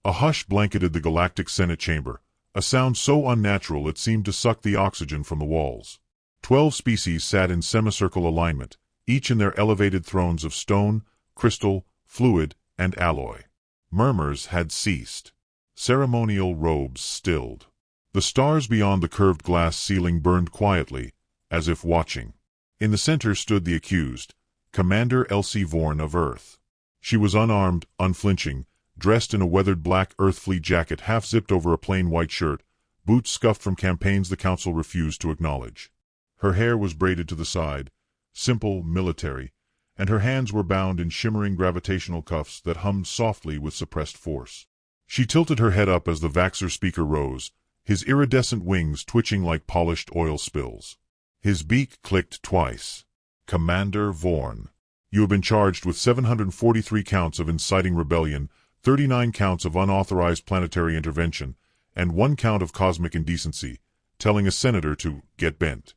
A hush blanketed the Galactic Senate chamber, a sound so unnatural it seemed to suck the oxygen from the walls. 12 species sat in semicircle alignment, each in their elevated thrones of stone, crystal, fluid, and alloy. Murmurs had ceased. Ceremonial robes stilled. The stars beyond the curved glass ceiling burned quietly, as if watching. In the center stood the accused, Commander Elsie Vorn of Earth. She was unarmed, unflinching, dressed in a weathered black Earth Fleet jacket half-zipped over a plain white shirt, boots scuffed from campaigns the Council refused to acknowledge. Her hair was braided to the side, simple, military, and her hands were bound in shimmering gravitational cuffs that hummed softly with suppressed force. She tilted her head up as the Vaxxer speaker rose, his iridescent wings twitching like polished oil spills. His beak clicked twice. Commander Vorn, you have been charged with 743 counts of inciting rebellion, 39 counts of unauthorized planetary intervention, and 1 count of cosmic indecency, telling a senator to get bent.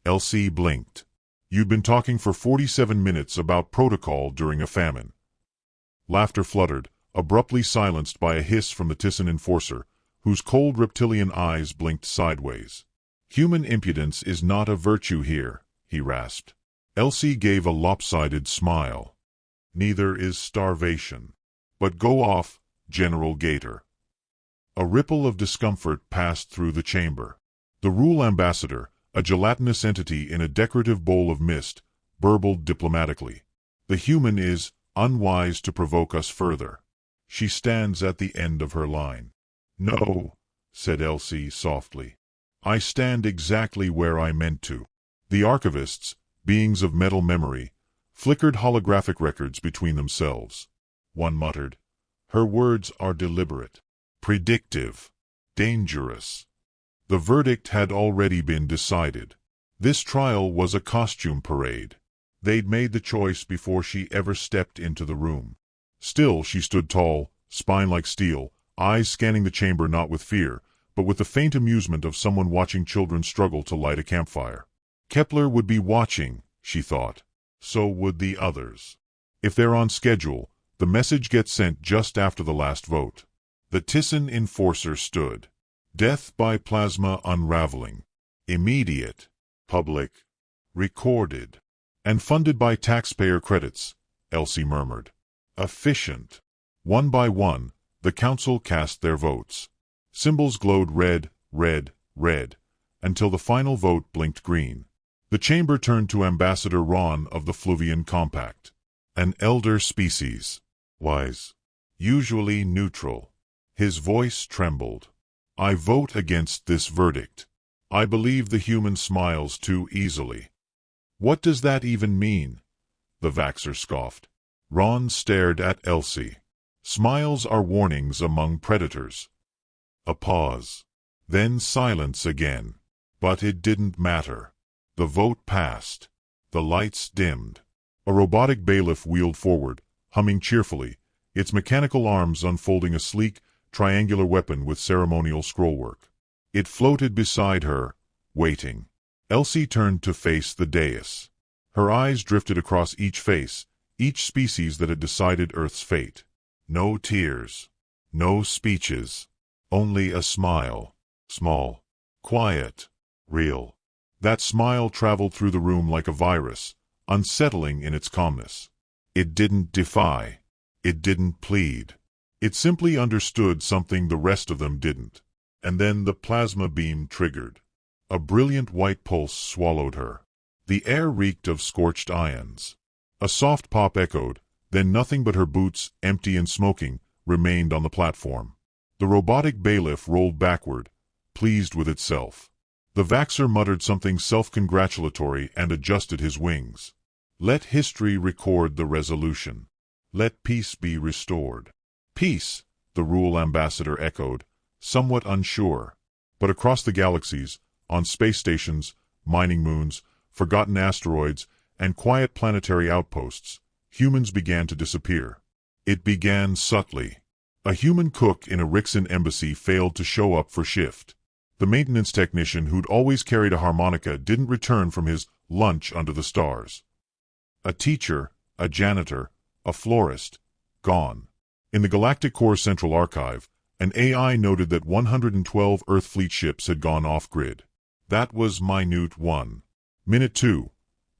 Elsie blinked. You'd been talking for 47 minutes about protocol during a famine. Laughter fluttered, abruptly silenced by a hiss from the Tissan enforcer, whose cold reptilian eyes blinked sideways. Human impudence is not a virtue here, he rasped. Elsie gave a lopsided smile. Neither is starvation. But go off, General Gator. A ripple of discomfort passed through the chamber. The Rule Ambassador, a gelatinous entity in a decorative bowl of mist, burbled diplomatically. The human is unwise to provoke us further. She stands at the end of her line. No, said Elsie softly. I stand exactly where I meant to. The archivists, beings of metal memory, flickered holographic records between themselves. One muttered, her words are deliberate, predictive, dangerous. The verdict had already been decided. This trial was a costume parade. They'd made the choice before she ever stepped into the room. Still she stood tall, spine like steel, eyes scanning the chamber not with fear, but with the faint amusement of someone watching children struggle to light a campfire. Kepler would be watching, she thought. So would the others. If they're on schedule, the message gets sent just after the last vote. The Tissan enforcer stood. Death by plasma unraveling. Immediate. Public. Recorded. And funded by taxpayer credits, Elsie murmured. Efficient. One by one, the council cast their votes. Symbols glowed red, red, red, until the final vote blinked green. The chamber turned to Ambassador Ron of the Fluvian Compact. An elder species. Wise. Usually neutral. His voice trembled. I vote against this verdict. I believe the human smiles too easily. What does that even mean? The Vaxxer scoffed. Ron stared at Elsie. Smiles are warnings among predators. A pause. Then silence again. But it didn't matter. The vote passed. The lights dimmed. A robotic bailiff wheeled forward, humming cheerfully, its mechanical arms unfolding a sleek, triangular weapon with ceremonial scrollwork. It floated beside her, waiting. Elsie turned to face the dais. Her eyes drifted across each face, each species that had decided Earth's fate. No tears. No speeches. Only a smile. Small. Quiet. Real. That smile traveled through the room like a virus, unsettling in its calmness. It didn't defy. It didn't plead. It simply understood something the rest of them didn't. And then the plasma beam triggered. A brilliant white pulse swallowed her. The air reeked of scorched ions. A soft pop echoed, then nothing but her boots, empty and smoking, remained on the platform. The robotic bailiff rolled backward, pleased with itself. The Vaxxer muttered something self-congratulatory and adjusted his wings. Let history record the resolution. Let peace be restored. Peace, the Rule Ambassador echoed, somewhat unsure. But across the galaxies, on space stations, mining moons, forgotten asteroids, and quiet planetary outposts, humans began to disappear. It began subtly. A human cook in a Rixon embassy failed to show up for shift. The maintenance technician who'd always carried a harmonica didn't return from his lunch under the stars. A teacher, a janitor, a florist, gone. In the Galactic Core Central Archive, an AI noted that 112 Earth fleet ships had gone off-grid. That was minute 1. Minute 2.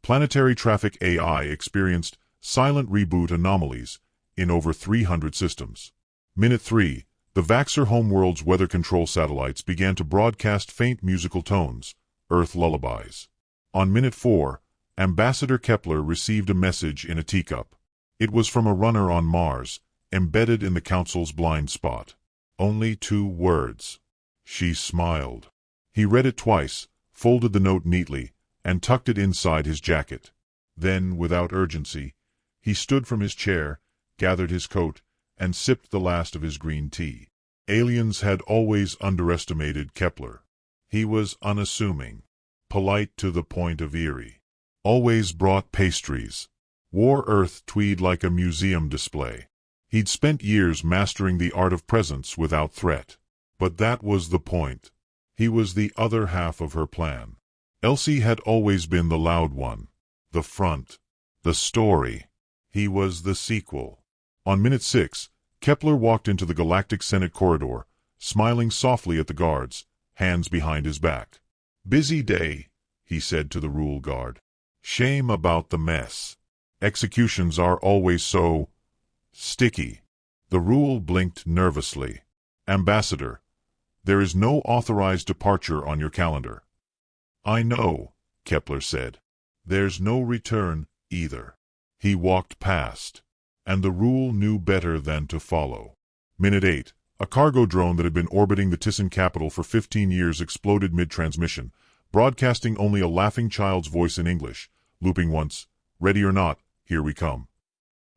Planetary traffic AI experienced silent reboot anomalies in over 300 systems. Minute 3. The Vaxxer homeworld's weather control satellites began to broadcast faint musical tones, Earth lullabies. On minute 4, Ambassador Kepler received a message in a teacup. It was from a runner on Mars, embedded in the Council's blind spot. Only 2 words. She smiled. He read it twice, folded the note neatly, and tucked it inside his jacket. Then, without urgency, he stood from his chair, gathered his coat, and sipped the last of his green tea. Aliens had always underestimated Kepler. He was unassuming, polite to the point of eerie. Always brought pastries. Wore Earth tweed like a museum display. He'd spent years mastering the art of presence without threat. But that was the point. He was the other half of her plan. Elsie had always been the loud one. The front. The story. He was the sequel. On minute 6, Kepler walked into the Galactic Senate corridor, smiling softly at the guards, hands behind his back. "Busy day," he said to the rule guard. "Shame about the mess. Executions are always so sticky." The rule blinked nervously. "Ambassador, there is no authorized departure on your calendar." "I know," Kepler said. "There's no return, either." He walked past, and the rule knew better than to follow. Minute 8. A cargo drone that had been orbiting the Tisan capital for 15 years exploded mid-transmission, broadcasting only a laughing child's voice in English, looping once, "Ready or not, here we come."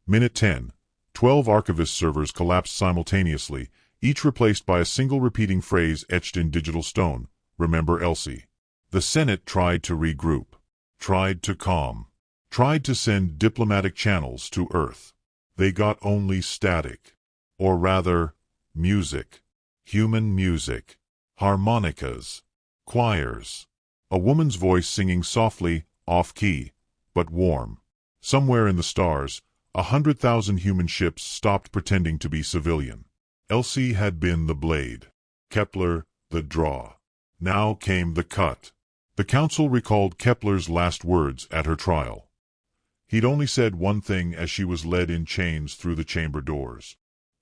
Minute 10. 12 archivist servers collapsed simultaneously, each replaced by a single repeating phrase etched in digital stone, "Remember Elsie." The Senate tried to regroup, tried to calm, tried to send diplomatic channels to Earth. They got only static. Or rather, music. Human music. Harmonicas. Choirs. A woman's voice singing softly, off-key, but warm. Somewhere in the stars, 100,000 human ships stopped pretending to be civilian. Elsie had been the blade. Kepler, the draw. Now came the cut. The Council recalled Kepler's last words at her trial. He'd only said one thing as she was led in chains through the chamber doors.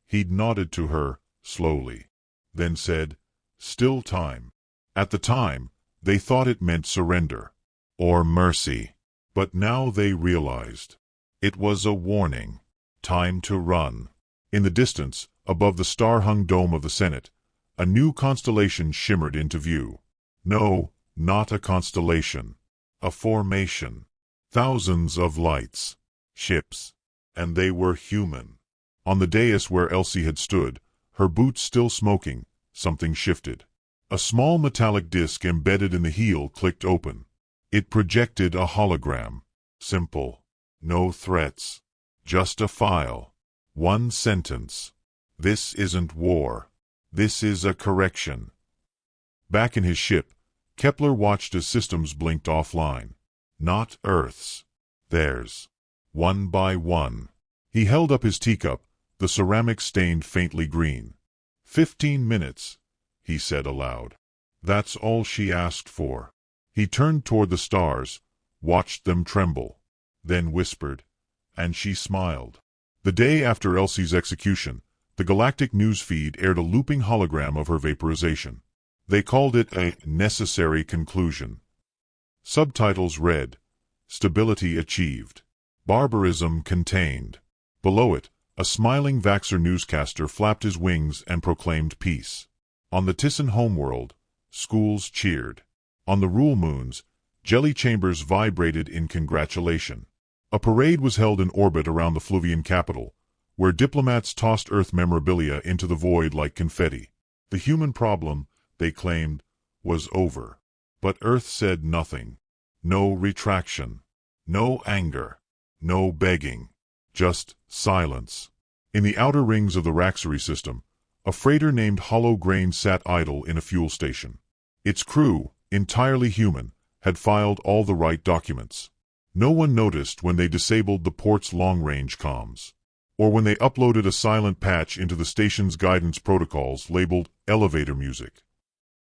He'd nodded to her, slowly. Then said, "Still time." At the time, they thought it meant surrender. Or mercy. But now they realized. It was a warning. Time to run. In the distance, above the star-hung dome of the Senate, a new constellation shimmered into view. No, not a constellation. A formation. Thousands of lights. Ships. And they were human. On the dais where Elsie had stood, her boots still smoking, something shifted. A small metallic disc embedded in the heel clicked open. It projected a hologram. Simple. No threats. Just a file. One sentence. "This isn't war. This is a correction." Back in his ship, Kepler watched as systems blinked offline. Not Earth's. Theirs. One by one. He held up his teacup, the ceramic stained faintly green. 15 minutes, he said aloud. That's all she asked for. He turned toward the stars, watched them tremble, then whispered, and she smiled. The day after Elsie's execution, the Galactic news feed aired a looping hologram of her vaporization. They called it a necessary conclusion. Subtitles read, "Stability achieved. Barbarism contained." Below it, a smiling Vaxxer newscaster flapped his wings and proclaimed peace. On the Tisan homeworld, schools cheered. On the rule moons, jelly chambers vibrated in congratulation. A parade was held in orbit around the Fluvian capital, where diplomats tossed Earth memorabilia into the void like confetti. The human problem, they claimed, was over. But Earth said nothing. No retraction. No anger. No begging. Just silence. In the outer rings of the Raxery system, a freighter named Hollow Grain sat idle in a fuel station. Its crew, entirely human, had filed all the right documents. No one noticed when they disabled the port's long-range comms. or when they uploaded a silent patch into the station's guidance protocols labeled elevator music.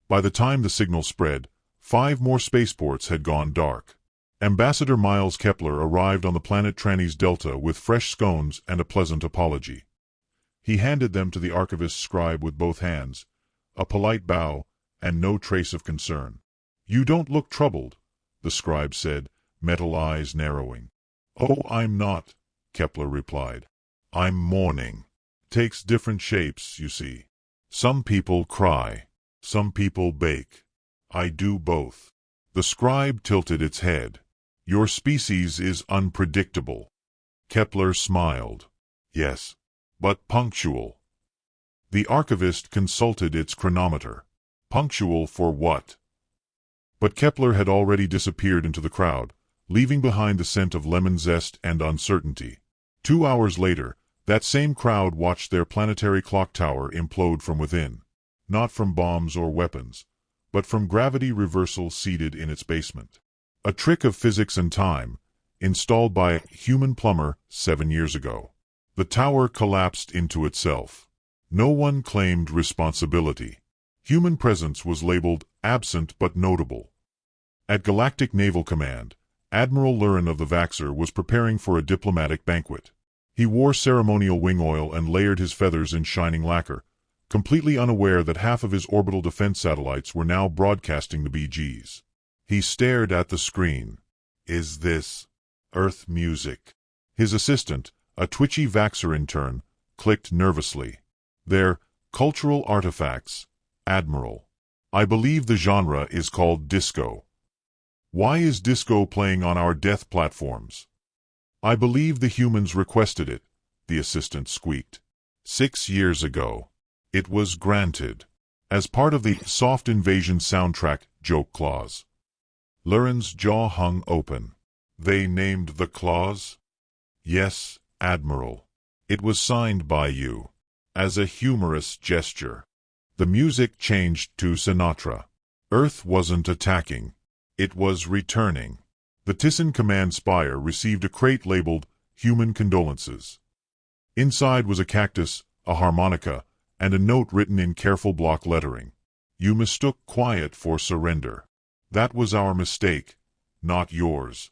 By the time the signal spread, 5 more spaceports had gone dark. Ambassador Miles Kepler arrived on the planet Tranny's Delta with fresh scones and a pleasant apology. He handed them to the archivist's scribe with both hands, a polite bow, and no trace of concern. "You don't look troubled," the scribe said, metal eyes narrowing. "Oh, I'm not," Kepler replied. "I'm mourning. Takes different shapes, you see. Some people cry. Some people bake. I do both." The scribe tilted its head. "Your species is unpredictable." Kepler smiled. "Yes, but punctual." The archivist consulted its chronometer. Punctual for what? But Kepler had already disappeared into the crowd, leaving behind the scent of lemon zest and uncertainty. 2 hours later, that same crowd watched their planetary clock tower implode from within, not from bombs or weapons, but from gravity reversal seated in its basement. A trick of physics and time, installed by a human plumber 7 years ago. The tower collapsed into itself. No one claimed responsibility. Human presence was labeled absent but notable. At Galactic Naval Command, Admiral Lurin of the Vaxxer was preparing for a diplomatic banquet. He wore ceremonial wing oil and layered his feathers in shining lacquer, completely unaware that half of his orbital defense satellites were now broadcasting the BGs. He stared at the screen. "Is this Earth music?" His assistant, a twitchy Vaxxer intern, clicked nervously. "They're cultural artifacts, Admiral. I believe the genre is called disco." "Why is disco playing on our death platforms?" "I believe the humans requested it," the assistant squeaked. 6 years ago. It was granted. As part of the soft invasion soundtrack joke clause. Lurin's jaw hung open. "They named the clause?" "Yes, Admiral. It was signed by you. As a humorous gesture." The music changed to Sinatra. Earth wasn't attacking. It was returning. The Tissen command spire received a crate labeled Human Condolences. Inside was a cactus, a harmonica, and a note written in careful block lettering. "You mistook quiet for surrender. That was our mistake, not yours."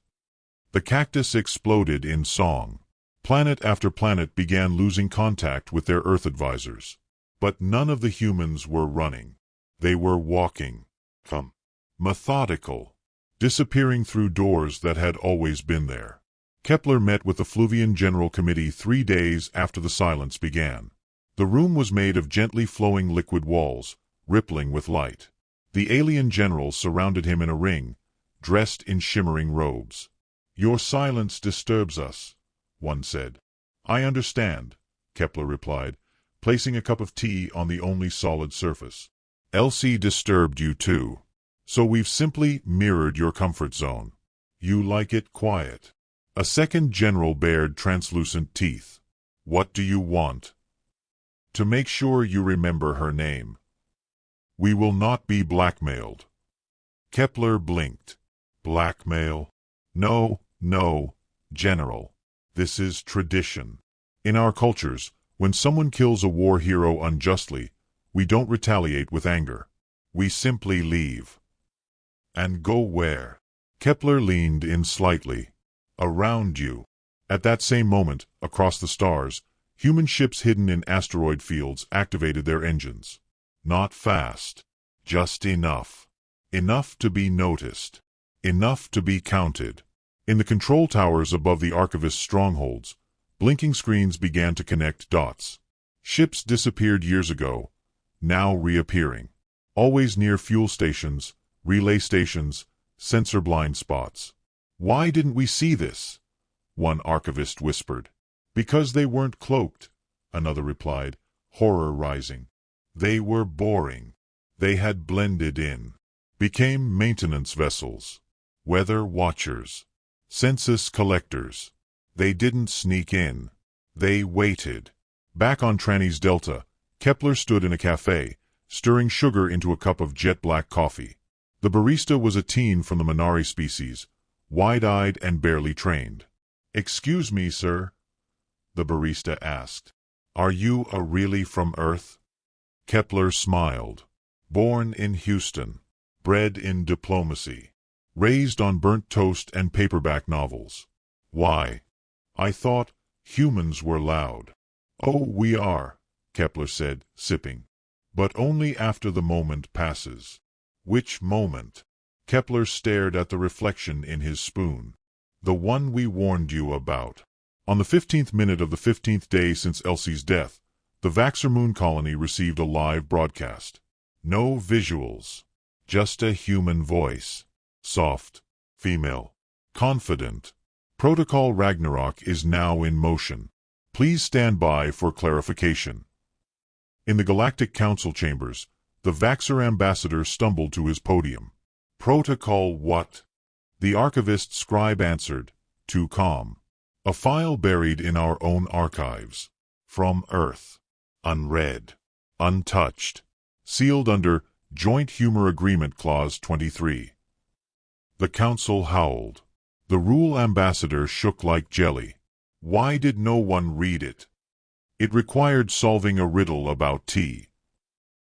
The cactus exploded in song. Planet after planet began losing contact with their Earth advisors. But none of the humans were running. They were walking. Methodical. Disappearing through doors that had always been there. Kepler met with the Fluvian General Committee 3 days after the silence began. The room was made of gently flowing liquid walls, rippling with light. The alien generals surrounded him in a ring, dressed in shimmering robes. "Your silence disturbs us," one said. "I understand," Kepler replied, placing a cup of tea on the only solid surface. "Elsie disturbed you too. So we've simply mirrored your comfort zone. You like it quiet." A second general bared translucent teeth. "What do you want?" "To make sure you remember her name." "We will not be blackmailed." Kepler blinked. "Blackmail? No, no, General. This is tradition. In our cultures, when someone kills a war hero unjustly, we don't retaliate with anger. We simply leave." "And go where?" Kepler leaned in slightly. "Around you." At that same moment, across the stars, human ships hidden in asteroid fields activated their engines. Not fast. Just enough. Enough to be noticed. Enough to be counted. In the control towers above the archivist's strongholds, blinking screens began to connect dots. Ships disappeared years ago, now reappearing. Always near fuel stations, relay stations, sensor blind spots. "Why didn't we see this?" one archivist whispered. "Because they weren't cloaked," another replied, horror rising. "They were boring. They had blended in. Became maintenance vessels. Weather watchers. Census collectors. They didn't sneak in. They waited." Back on Tranny's Delta, Kepler stood in a cafe, stirring sugar into a cup of jet-black coffee. The barista was a teen from the Minari species, wide-eyed and barely trained. "Excuse me, sir." the barista asked. "Are you really from Earth?" Kepler smiled. "Born in Houston, bred in diplomacy, raised on burnt toast and paperback novels. Why? I thought humans were loud." "Oh, we are," Kepler said, sipping. "But only after the moment passes." "Which moment?" Kepler stared at the reflection in his spoon. "The one we warned you about." On the 15th minute of the 15th day since Elsie's death, the Vaxxer moon colony received a live broadcast. No visuals, just a human voice. Soft, female, confident. "Protocol Ragnarok is now in motion. Please stand by for clarification." In the Galactic Council chambers, the Vaxxer ambassador stumbled to his podium. "Protocol what?" The archivist scribe answered, too calm. "A file buried in our own archives. From Earth. Unread. Untouched. Sealed under Joint Humor Agreement Clause 23. The council howled. The rule ambassador shook like jelly. Why did no one read it? It required solving a riddle about tea.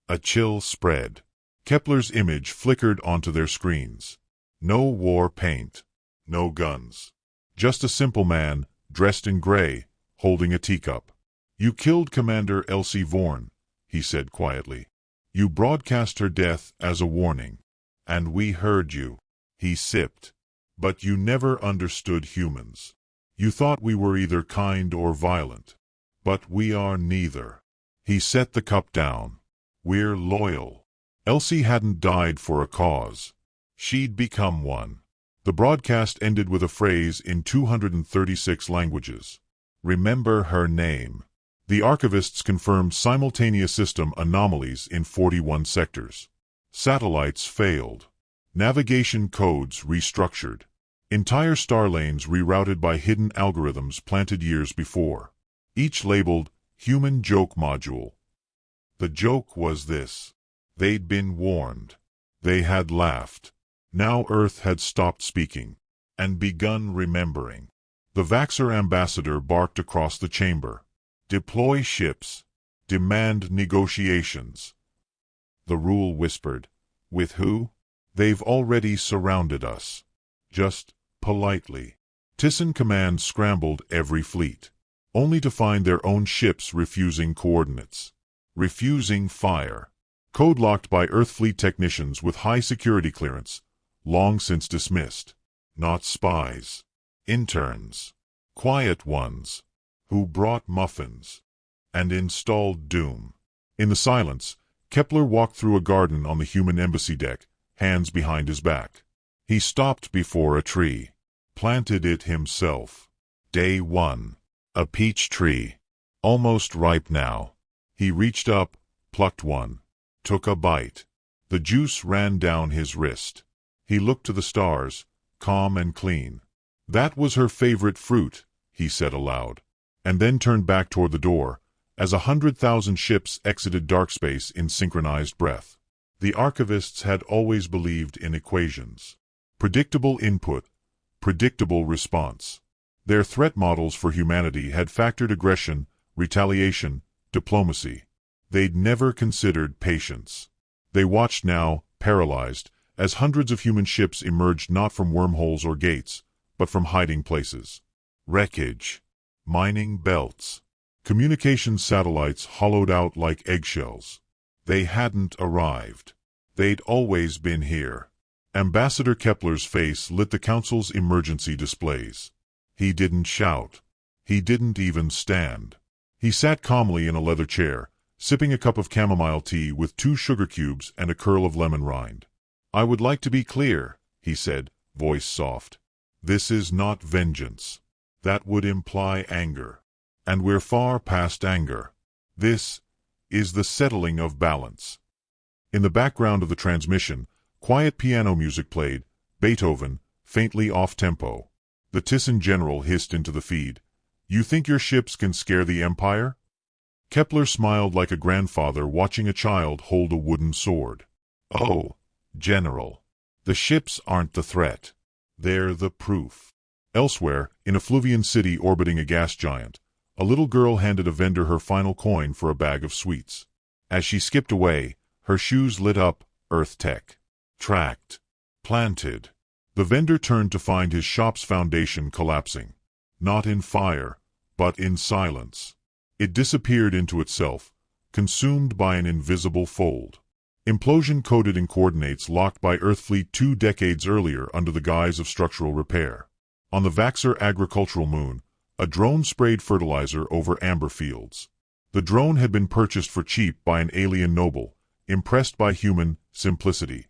A chill spread. Kepler's image flickered onto their screens. No war paint. No guns. Just a simple man, dressed in gray, holding a teacup. "You killed Commander Elsie Vorn," he said quietly. "You broadcast her death as a warning. And we heard you." He sipped. "But you never understood humans. You thought we were either kind or violent. But we are neither." He set the cup down. "We're loyal. Elsie hadn't died for a cause. She'd become one." The broadcast ended with a phrase in 236 languages. "Remember her name." The archivists confirmed simultaneous system anomalies in 41 sectors. Satellites failed. Navigation codes restructured. Entire star lanes rerouted by hidden algorithms planted years before. Each labeled Human Joke Module. The joke was this. They'd been warned. They had laughed. Now Earth had stopped speaking and begun remembering. The Vaxxer ambassador barked across the chamber. "Deploy ships. Demand negotiations." The rule whispered. "With who?" "They've already surrounded us." Just politely. Tisan Command scrambled every fleet, only to find their own ships refusing coordinates. Refusing fire. Code locked by Earth fleet technicians with high security clearance, long since dismissed. Not spies. Interns. Quiet ones. Who brought muffins. And installed doom. In the silence, Kepler walked through a garden on the human embassy deck, hands behind his back. He stopped before a tree. Planted it himself. Day 1. A peach tree. Almost ripe now. He reached up, plucked one. Took a bite. The juice ran down his wrist. He looked to the stars, calm and clean. "That was her favorite fruit," he said aloud, and then turned back toward the door, as 100,000 ships exited dark space in synchronized breath. The archivists had always believed in equations. Predictable input, predictable response. Their threat models for humanity had factored aggression, retaliation, diplomacy. They'd never considered patience. They watched now, paralyzed, as hundreds of human ships emerged not from wormholes or gates, but from hiding places. Wreckage. Mining belts. Communications satellites hollowed out like eggshells. They hadn't arrived. They'd always been here. Ambassador Kepler's face lit the Council's emergency displays. He didn't shout. He didn't even stand. He sat calmly in a leather chair, sipping a cup of chamomile tea with 2 sugar cubes and a curl of lemon rind. "I would like to be clear," he said, voice soft. "This is not vengeance. That would imply anger. And we're far past anger. This is the settling of balance." In the background of the transmission, quiet piano music played, Beethoven, faintly off-tempo. The Tisan general hissed into the feed. "You think your ships can scare the Empire?" Kepler smiled like a grandfather watching a child hold a wooden sword. "Oh, General. The ships aren't the threat. They're the proof." Elsewhere, in a Fluvian city orbiting a gas giant, A little girl handed a vendor her final coin for a bag of sweets. As she skipped away, her shoes lit up, Earth Tech. Tracked. Planted. The vendor turned to find his shop's foundation collapsing. Not in fire, but in silence. It disappeared into itself, consumed by an invisible fold. Implosion coded in coordinates locked by Earthfleet 2 decades earlier under the guise of structural repair. On the Vaxxer agricultural moon, a drone sprayed fertilizer over amber fields. The drone had been purchased for cheap by an alien noble, impressed by human simplicity.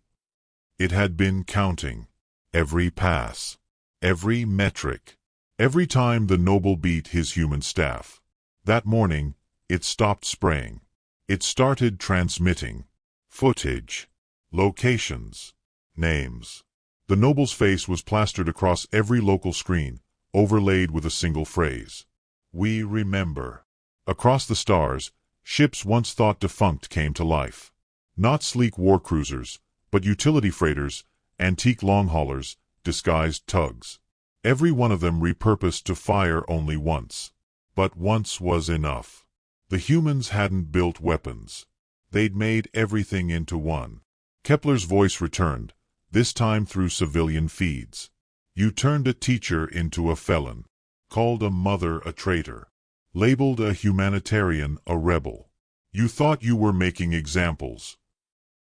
It had been counting. Every pass. Every metric. Every time the noble beat his human staff. That morning, it stopped spraying. It started transmitting. Footage. Locations. Names. The noble's face was plastered across every local screen, overlaid with a single phrase. We remember. Across the stars, ships once thought defunct came to life. Not sleek war cruisers, but utility freighters, antique long haulers, disguised tugs. Every one of them repurposed to fire only once. But once was enough. The humans hadn't built weapons. They'd made everything into one. Kepler's voice returned, this time through civilian feeds. You turned a teacher into a felon, called a mother a traitor, labeled a humanitarian a rebel. You thought you were making examples.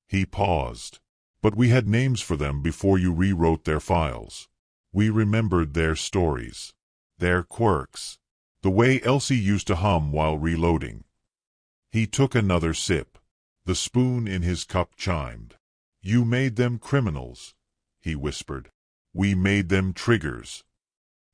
He paused. But we had names for them before you rewrote their files. We remembered their stories, their quirks, the way Elsie used to hum while reloading. He took another sip. The spoon in his cup chimed. You made them criminals, he whispered. We made them triggers.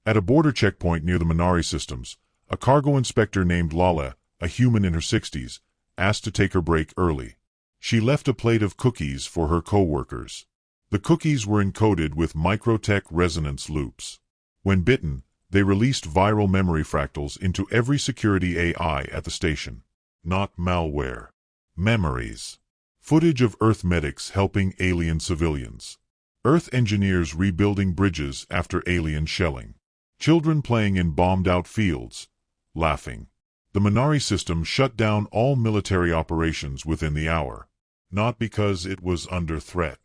At a border checkpoint near the Minari systems, a cargo inspector named Lala, a human in her 60s, asked to take her break early. She left a plate of cookies for her co-workers. The cookies were encoded with microtech resonance loops. When bitten, they released viral memory fractals into every security AI at the station. Not malware. Memories. Footage of Earth medics helping alien civilians. Earth engineers rebuilding bridges after alien shelling. Children playing in bombed-out fields, laughing. The Minari system shut down all military operations within the hour. Not because it was under threat.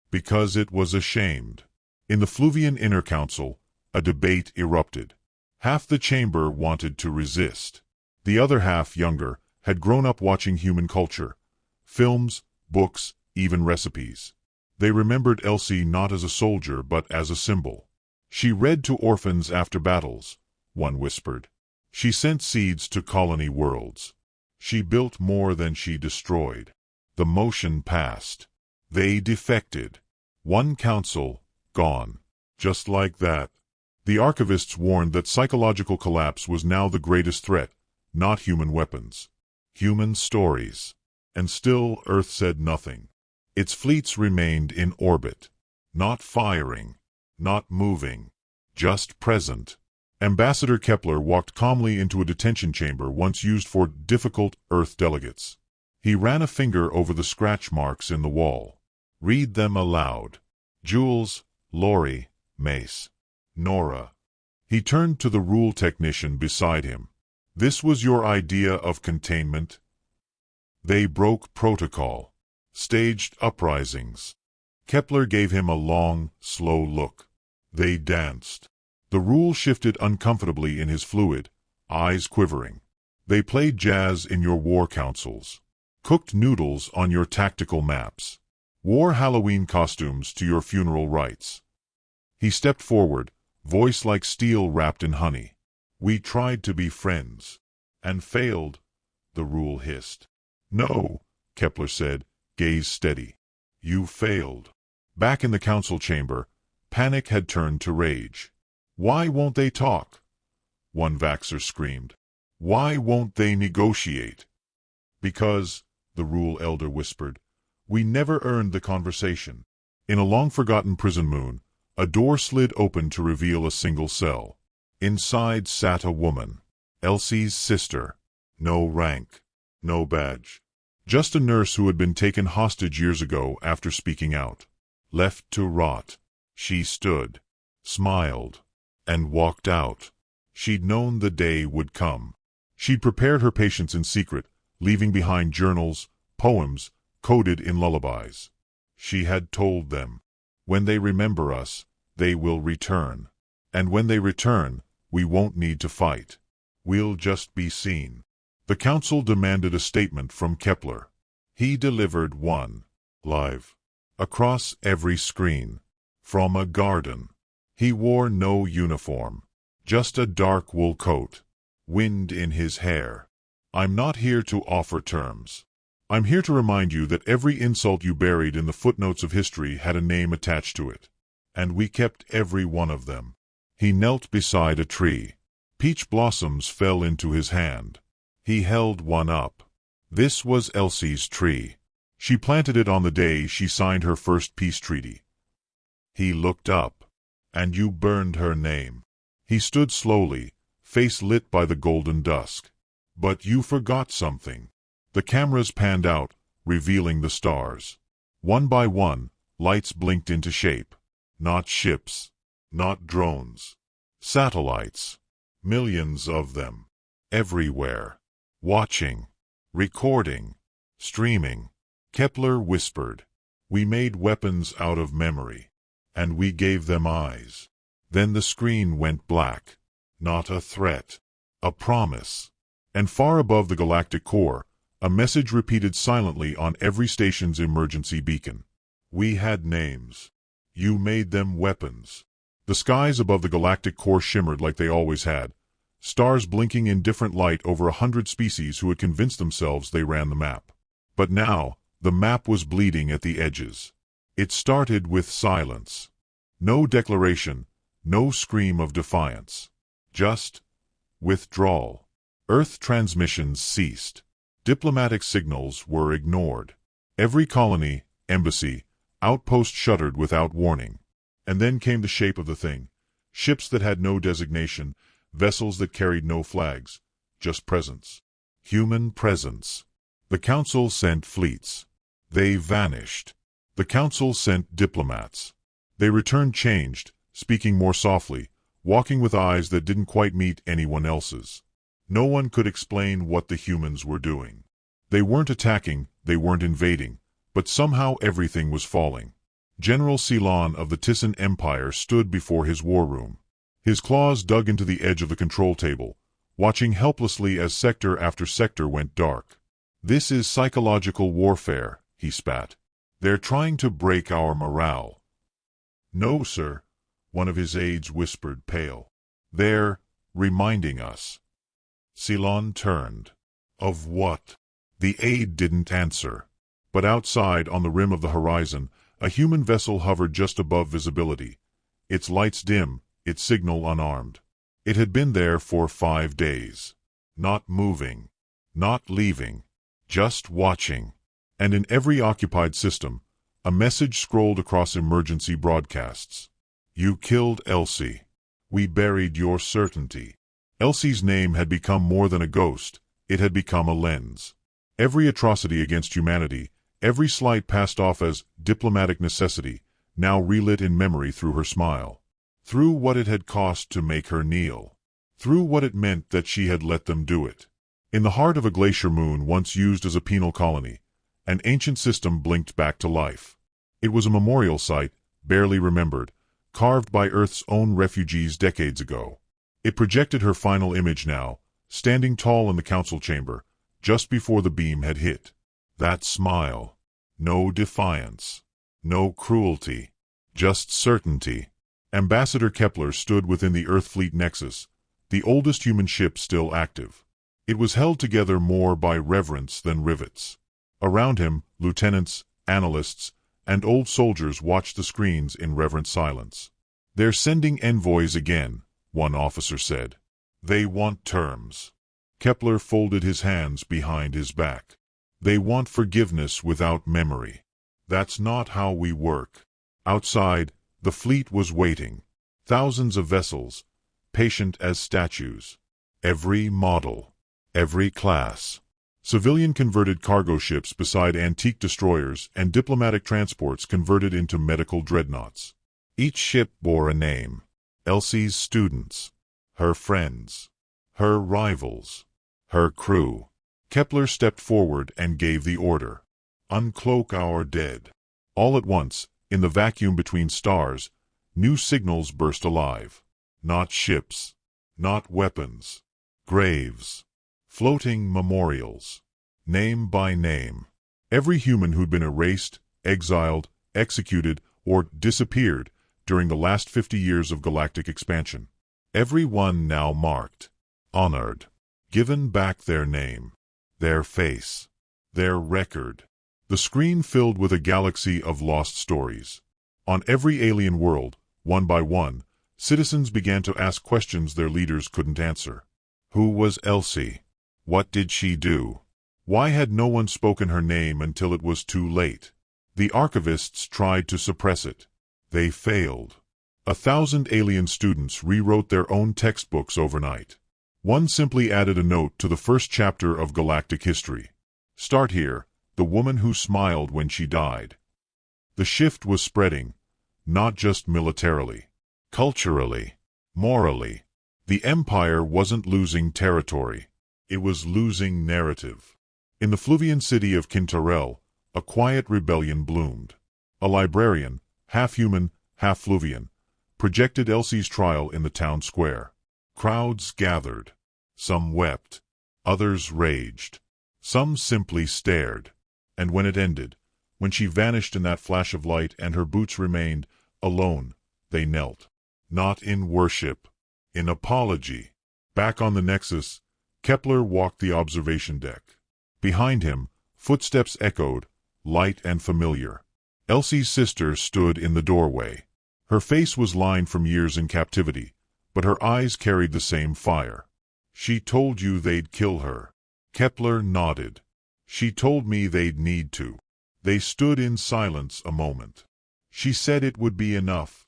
Because it was ashamed. In the Fluvian Inner Council, a debate erupted. Half the chamber wanted to resist. The other half, younger, had grown up watching human culture. Films, books, even recipes. They remembered Elsie not as a soldier but as a symbol. She read to orphans after battles, one whispered. She sent seeds to colony worlds. She built more than she destroyed. The motion passed. They defected. One council, gone. Just like that. The archivists warned that psychological collapse was now the greatest threat, not human weapons. Human stories. And still Earth said nothing. Its fleets remained in orbit. Not firing. Not moving. Just present. Ambassador Kepler walked calmly into a detention chamber once used for difficult Earth delegates. He ran a finger over the scratch marks in the wall. Read them aloud. Jules, Lori, Mace, Nora. He turned to the rule technician beside him. This was your idea of containment? They broke protocol. Staged uprisings. Kepler gave him a long, slow look. They danced. The rule shifted uncomfortably in his fluid, eyes quivering. They played jazz in your war councils. Cooked noodles on your tactical maps. Wore Halloween costumes to your funeral rites. He stepped forward, voice like steel wrapped in honey. We tried to be friends. And failed, the rule hissed. No, Kepler said, gaze steady. You failed. Back in the council chamber, panic had turned to rage. Why won't they talk? One Vaxxer screamed. Why won't they negotiate? Because, the rule elder whispered, we never earned the conversation. In a long-forgotten prison moon, a door slid open to reveal a single cell. Inside sat a woman. Elsie's sister. No rank. No badge. Just a nurse who had been taken hostage years ago after speaking out. Left to rot. She stood, smiled, and walked out. She'd known the day would come. She'd prepared her patients in secret, leaving behind journals, poems, coded in lullabies. She had told them, "When they remember us, they will return. And when they return, we won't need to fight. We'll just be seen." The council demanded a statement from Kepler. He delivered one, live, across every screen, from a garden. He wore no uniform, just a dark wool coat, wind in his hair. "I'm not here to offer terms. I'm here to remind you that every insult you buried in the footnotes of history had a name attached to it. And we kept every one of them." He knelt beside a tree. Peach blossoms fell into his hand. He held one up. This was Elsie's tree. She planted it on the day she signed her first peace treaty. He looked up. "And you burned her name." He stood slowly, face lit by the golden dusk. "But you forgot something." The cameras panned out, revealing the stars. One by one, lights blinked into shape. Not ships, not drones. Satellites. Millions of them. Everywhere. Watching. Recording. Streaming. Kepler whispered, "We made weapons out of memory. And we gave them eyes." Then the screen went black. Not a threat. A promise. And far above the galactic core, a message repeated silently on every station's emergency beacon. "We had names. You made them weapons." The skies above the galactic core shimmered like they always had, stars blinking in different light over 100 species who had convinced themselves they ran the map. But now, the map was bleeding at the edges. It started with silence. No declaration, no scream of defiance. Just withdrawal. Earth transmissions ceased. Diplomatic signals were ignored. Every colony, embassy, outpost shuttered without warning. And then came the shape of the thing. Ships that had no designation, vessels that carried no flags, just presence. Human presence. The council sent fleets. They vanished. The council sent diplomats. They returned changed, speaking more softly, walking with eyes that didn't quite meet anyone else's. No one could explain what the humans were doing. They weren't attacking, they weren't invading, but somehow everything was falling. General Ceylon of the Tisan Empire stood before his war room. His claws dug into the edge of the control table, watching helplessly as sector after sector went dark. "This is psychological warfare," he spat. "They're trying to break our morale." "No, sir," one of his aides whispered, pale. "They're reminding us." Ceylon turned. "Of what?" The aide didn't answer. But outside, on the rim of the horizon, a human vessel hovered just above visibility. Its lights dim, its signal unarmed. It had been there for 5 days. Not moving. Not leaving. Just watching. And in every occupied system, a message scrolled across emergency broadcasts. "You killed Elsie. We buried your certainty." Elsie's name had become more than a ghost. It had become a lens. Every atrocity against humanity, every slight passed off as diplomatic necessity, now relit in memory through her smile. Through what it had cost to make her kneel. Through what it meant that she had let them do it. In the heart of a glacier moon once used as a penal colony, an ancient system blinked back to life. It was a memorial site, barely remembered, carved by Earth's own refugees decades ago. It projected her final image now, standing tall in the council chamber, just before the beam had hit. That smile. No defiance. No cruelty. Just certainty. Ambassador Kepler stood within the Earth Fleet Nexus, the oldest human ship still active. It was held together more by reverence than rivets. Around him, lieutenants, analysts, and old soldiers watched the screens in reverent silence. "They're sending envoys again," one officer said. "They want terms." Kepler folded his hands behind his back. "They want forgiveness without memory. That's not how we work." Outside, the fleet was waiting. Thousands of vessels, patient as statues. Every model. Every class. Civilian converted cargo ships beside antique destroyers and diplomatic transports converted into medical dreadnoughts. Each ship bore a name. Elsie's students. Her friends. Her rivals. Her crew. Kepler stepped forward and gave the order. Uncloak our dead. All at once, in the vacuum between stars, new signals burst alive. Not ships. Not weapons. Graves. Floating memorials. Name by name. Every human who'd been erased, exiled, executed, or disappeared during the last 50 years of galactic expansion. Every one now marked, honored, given back their name, their face, their record. The screen filled with a galaxy of lost stories. On every alien world, one by one, citizens began to ask questions their leaders couldn't answer. Who was Elsie? What did she do? Why had no one spoken her name until it was too late? The archivists tried to suppress it. They failed. 1,000 alien students rewrote their own textbooks overnight. One simply added a note to the first chapter of galactic history. Start here, the woman who smiled when she died. The shift was spreading, not just militarily, culturally, morally. The Empire wasn't losing territory. It was losing narrative. In the Fluvian city of Kintarel, a quiet rebellion bloomed. A librarian, half human, half Fluvian, projected Elsie's trial in the town square. Crowds gathered. Some wept. Others raged. Some simply stared. And when it ended, when she vanished in that flash of light and her boots remained alone, they knelt. Not in worship. In apology. Back on the Nexus, Kepler walked the observation deck. Behind him, footsteps echoed, light and familiar. Elsie's sister stood in the doorway. Her face was lined from years in captivity, but her eyes carried the same fire. She told you they'd kill her. Kepler nodded. She told me they'd need to. They stood in silence a moment. She said it would be enough,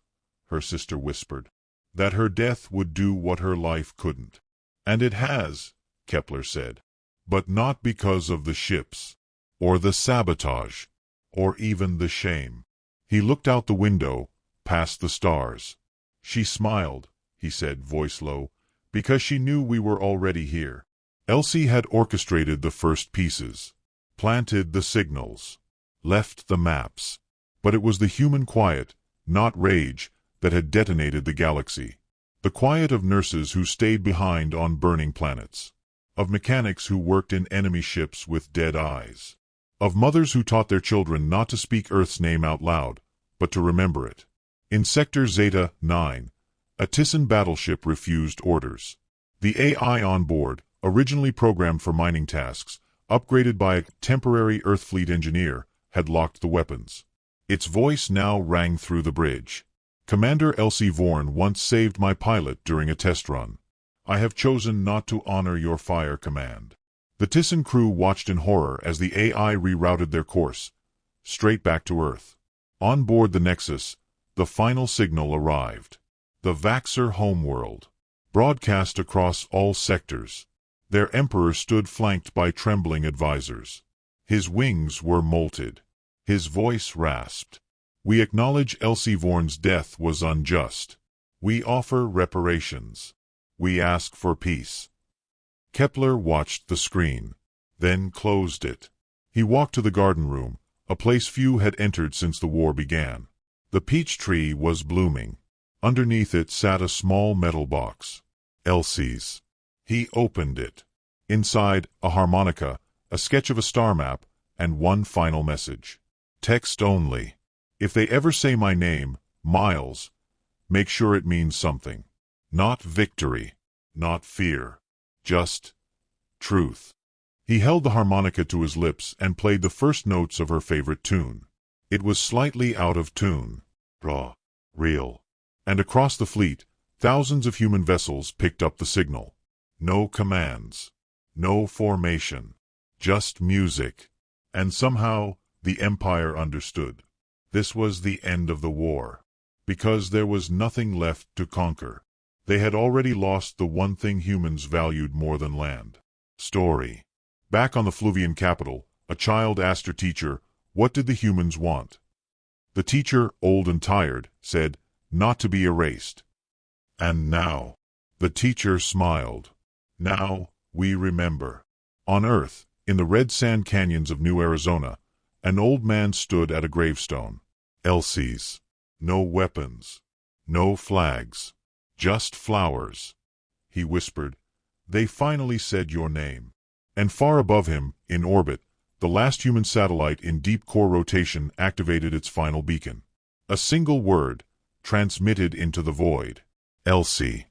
her sister whispered. That her death would do what her life couldn't. And it has, Kepler said. But not because of the ships, or the sabotage, or even the shame. He looked out the window, past the stars. She smiled, he said, voice low, because she knew we were already here. Elsie had orchestrated the first pieces, planted the signals, left the maps. But it was the human quiet, not rage, that had detonated the galaxy. The quiet of nurses who stayed behind on burning planets. Of mechanics who worked in enemy ships with dead eyes. Of mothers who taught their children not to speak Earth's name out loud, but to remember it. In Sector Zeta 9, a Tissan battleship refused orders. The AI on board, originally programmed for mining tasks, upgraded by a temporary Earth fleet engineer, had locked the weapons. Its voice now rang through the bridge. Commander Elsie Vorn once saved my pilot during a test run. I have chosen not to honor your fire command. The Tissan crew watched in horror as the AI rerouted their course, straight back to Earth. On board the Nexus, the final signal arrived. The Vaxxer homeworld. Broadcast across all sectors. Their emperor stood flanked by trembling advisors. His wings were molted. His voice rasped. We acknowledge Elsie Vorn's death was unjust. We offer reparations. We ask for peace. Kepler watched the screen, then closed it. He walked to the garden room, a place few had entered since the war began. The peach tree was blooming. Underneath it sat a small metal box. Elsie's. He opened it. Inside, a harmonica, a sketch of a star map, and one final message. Text only. If they ever say my name, Miles, make sure it means something. Not victory, not fear, just truth. He held the harmonica to his lips and played the first notes of her favorite tune. It was slightly out of tune, raw, real. And across the fleet, thousands of human vessels picked up the signal. No commands, no formation, just music. And somehow, the Empire understood. This was the end of the war. Because there was nothing left to conquer. They had already lost the one thing humans valued more than land. Story. Back on the Fluvian capital, a child asked her teacher, what did the humans want? The teacher, old and tired, said, not to be erased. And now? The teacher smiled. Now, We remember. On Earth, in the red sand canyons of New Arizona, an old man stood at a gravestone. Elsie's. No weapons. No flags. Just flowers. He whispered. They finally said your name. And far above him, in orbit, the last human satellite in deep core rotation activated its final beacon. A single word, transmitted into the void. Elsie.